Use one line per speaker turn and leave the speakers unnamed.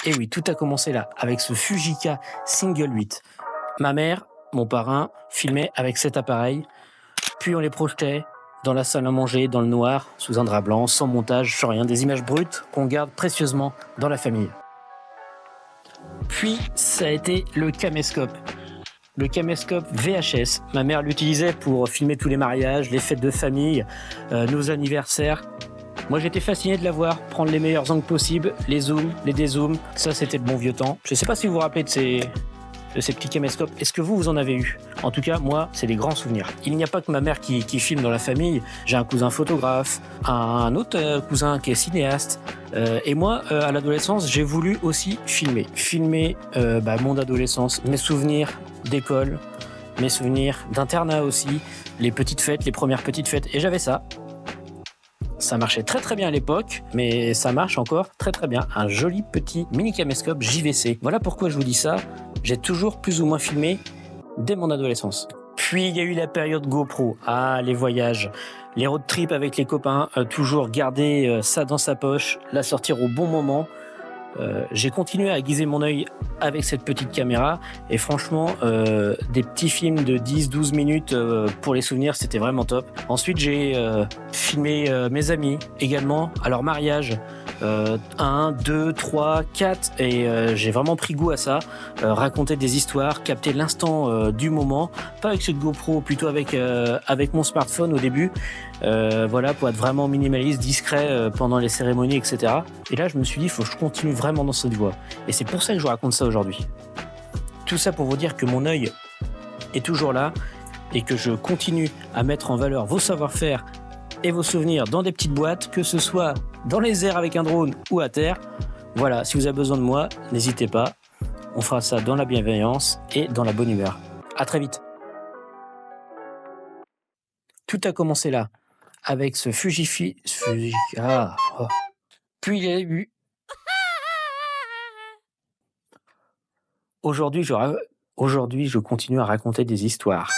Et oui, tout a commencé là, avec ce Fujica Single 8. Ma mère, mon parrain, filmaient avec cet appareil, puis on les projetait dans la salle à manger, dans le noir, sous un drap blanc, sans montage, sans rien, des images brutes qu'on garde précieusement dans la famille. Puis, ça a été le caméscope. Le caméscope VHS. Ma mère l'utilisait pour filmer tous les mariages, les fêtes de famille, nos anniversaires. Moi, j'étais fasciné de la voir, prendre les meilleurs angles possibles, les zooms, les dézooms. Ça, c'était le bon vieux temps. Je ne sais pas si vous vous rappelez de ces petits caméscopes. Est-ce que vous en avez eu? En tout cas, moi, c'est des grands souvenirs. Il n'y a pas que ma mère qui filme dans la famille. J'ai un cousin photographe, un autre cousin qui est cinéaste. Et moi, à l'adolescence, j'ai voulu aussi filmer. Filmer mon adolescence, mes souvenirs d'école, mes souvenirs d'internat aussi, les petites fêtes, les premières petites fêtes. Et j'avais ça. Ça marchait très très bien à l'époque, mais ça marche encore très très bien. Un joli petit mini caméscope JVC. Voilà pourquoi je vous dis ça. J'ai toujours plus ou moins filmé dès mon adolescence. Puis il y a eu la période GoPro. Ah, les voyages, les road trips avec les copains, toujours garder ça dans sa poche, la sortir au bon moment. J'ai continué à aiguiser mon œil avec cette petite caméra et franchement des petits films de 10-12 minutes pour les souvenirs, c'était vraiment top. Ensuite j'ai filmé mes amis également à leur mariage, 1, 2, 3, 4 et j'ai vraiment pris goût à ça, raconter des histoires, capter l'instant du moment, pas avec cette GoPro, plutôt avec mon smartphone au début, voilà, pour être vraiment minimaliste, discret pendant les cérémonies, etc. Et là je me suis dit, il faut que je continue vraiment dans cette voie. Et c'est pour ça que je vous raconte ça aujourd'hui. Tout ça pour vous dire que mon œil est toujours là et que je continue à mettre en valeur vos savoir-faire et vos souvenirs dans des petites boîtes, que ce soit dans les airs avec un drone ou à terre. Voilà, si vous avez besoin de moi, n'hésitez pas. On fera ça dans la bienveillance et dans la bonne humeur. À très vite. Tout a commencé là, avec ce Puis il y a eu... Aujourd'hui, je continue à raconter des histoires.